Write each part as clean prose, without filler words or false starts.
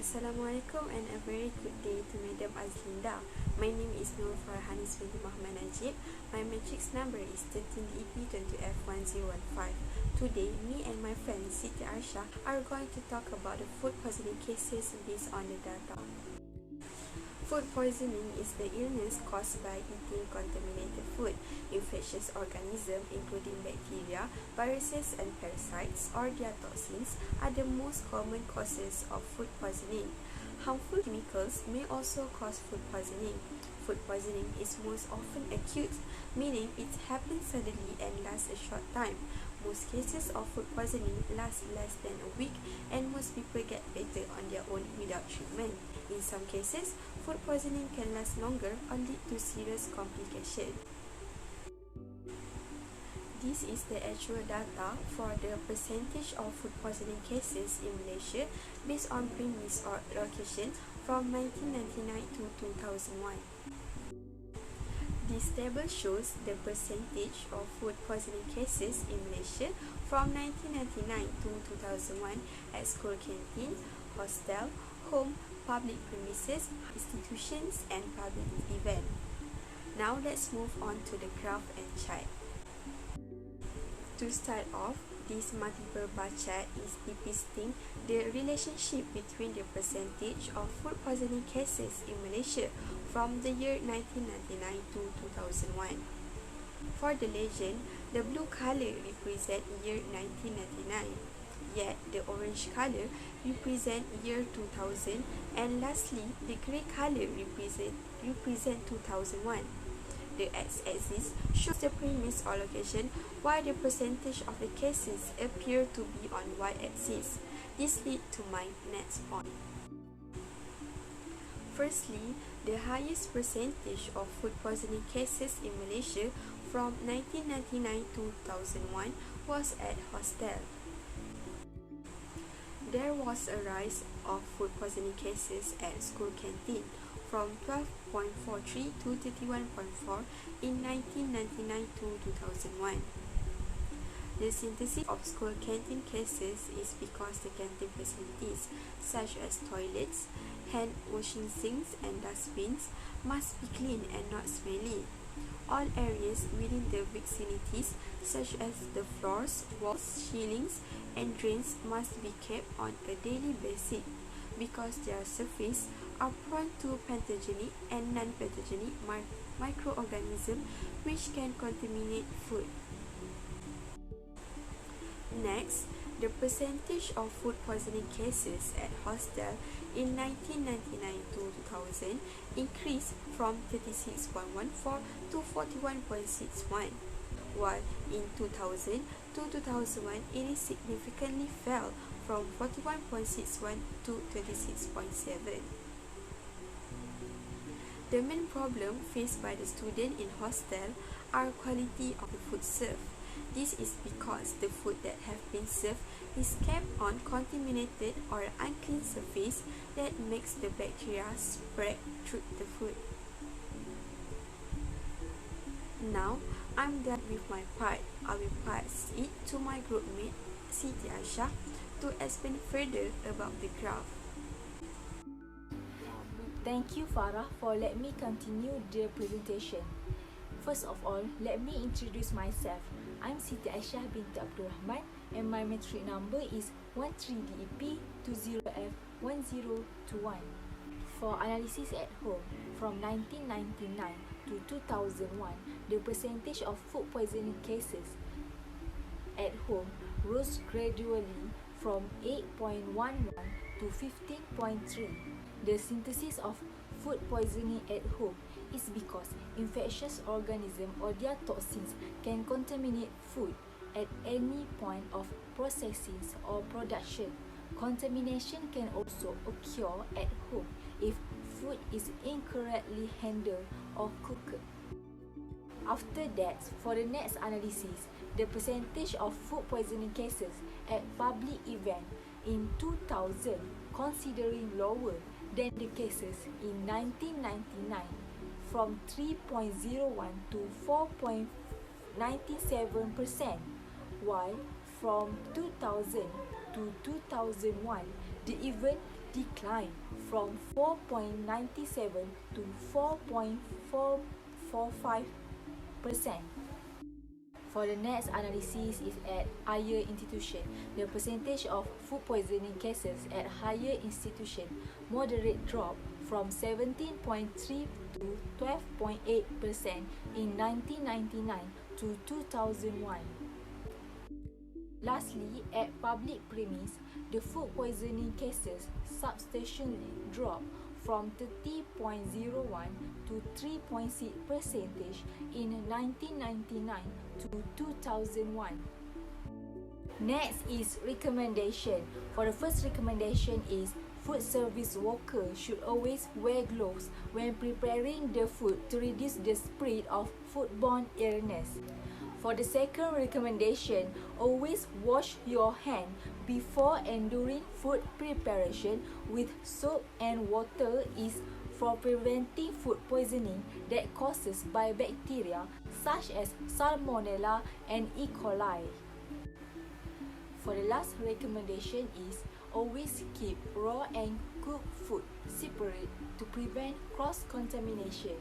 Assalamualaikum and a very good day to Madam Azlinda. My name is Nur Farhanis binti Muhammad Najib. My matrix number is 13EP20F1015. Today, me and my friend Siti Arsha are going to talk about the food poisoning cases based on the data. Food poisoning is the illness caused by eating contaminated food. Infectious organisms, including bacteria, viruses, and parasites, or their toxins, are the most common causes of food poisoning. Harmful chemicals may also cause food poisoning. Food poisoning is most often acute, meaning it happens suddenly and lasts a short time. Most cases of food poisoning last less than a week, and most people get better on their own without treatment. In some cases, food poisoning can last longer or lead to serious complications. This is the actual data for the percentage of food poisoning cases in Malaysia based on premise or location from 1999 to 2001. This table shows the percentage of food poisoning cases in Malaysia from 1999 to 2001 at school canteen, hostel, home, public premises, institutions, and public events. Now let's move on to the graph and chart. To start off, this multiple bar chart is depicting the relationship between the percentage of food poisoning cases in Malaysia from the year 1999 to 2001. For the legend, the blue color represents year 1999, yet the orange color represents year 2000, and lastly, the grey color represents 2001. The x-axis shows the premise or location, while the percentage of the cases appear to be on y-axis. This leads to my next point. Firstly, the highest percentage of food poisoning cases in Malaysia from 1999 to 2001 was at hostel. There was a rise of food poisoning cases at school canteen from 12.43 to 31.4 in 1999 to 2001. The synthesis of school canteen cases is because the canteen facilities, such as toilets, hand washing sinks, and dustbins, must be clean and not smelly. All areas within the vicinities, such as the floors, walls, ceilings, and drains, must be kept on a daily basis because their surface are prone to pathogenic and non-pathogenic microorganisms which can contaminate food. Next, the percentage of food poisoning cases at hostel in 1999 to 2000 increased from 36.14 to 41.61, while in 2000 to 2001 it significantly fell from 41.61 to 26.7. The main problem faced by the student in hostel are quality of the food served. This is because the food that have been served is kept on contaminated or unclean surface that makes the bacteria spread through the food. Now, I'm done with my part. I will pass it to my group mate, Siti Arsha, to explain further about the graph. Thank you, Farah, for letting me continue the presentation. First of all, let me introduce myself. I'm Siti Aisyah binti Abdul Rahman, and my matric number is 13DEP20F1021. For analysis at home, from 1999 to 2001, the percentage of food poisoning cases at home rose gradually from 8.11 to 15.3. The synthesis of food poisoning at home is because infectious organisms or their toxins can contaminate food at any point of processing or production. Contamination can also occur at home if food is incorrectly handled or cooked. After that, for the next analysis, the percentage of food poisoning cases at public events in 2000 considering lower than the cases in 1999 from 3.01 to 4.97%, while from 2000 to 2001 the event declined from 4.97 to 4.445%. For the next analysis is at higher institution. The percentage of food poisoning cases at higher institution moderate drop from 17.3 to 12.8% in 1999 to 2001. Lastly, at public premise, the food poisoning cases substantially dropped from 30.01 to 3.6% in 1999 to 2001. Next is recommendation. For the first recommendation is food service workers should always wear gloves when preparing the food to reduce the spread of foodborne illness. For the second recommendation, always wash your hand before and during food preparation with soap and water is for preventing food poisoning that causes by bacteria such as Salmonella and E. coli. For the last recommendation is always keep raw and cooked food separate to prevent cross-contamination.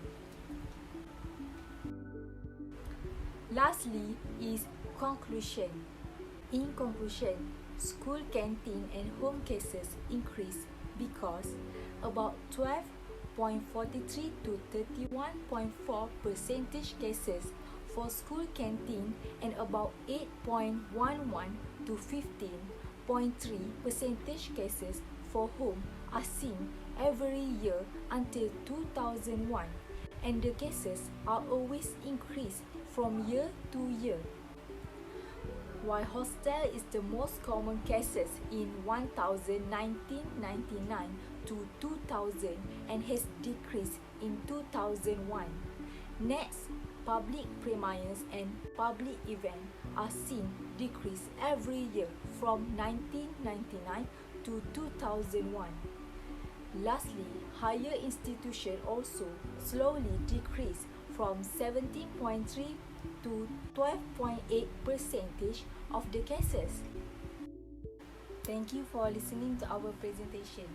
Lastly is conclusion. In conclusion, school canteen and home cases increased because about 12.43 to 31.4 percentage cases for school canteen and about 8.11 to 15.3 percentage cases for home are seen every year until 2001, and the cases are always increased from year to year. While hostel is the most common cases in 1999 to 2000 and has decreased in 2001. Next, public premises and public events are seen decrease every year from 1999 to 2001. Lastly, higher institutions also slowly decrease from 17.3 to 12.8% of the cases. Thank you for listening to our presentation.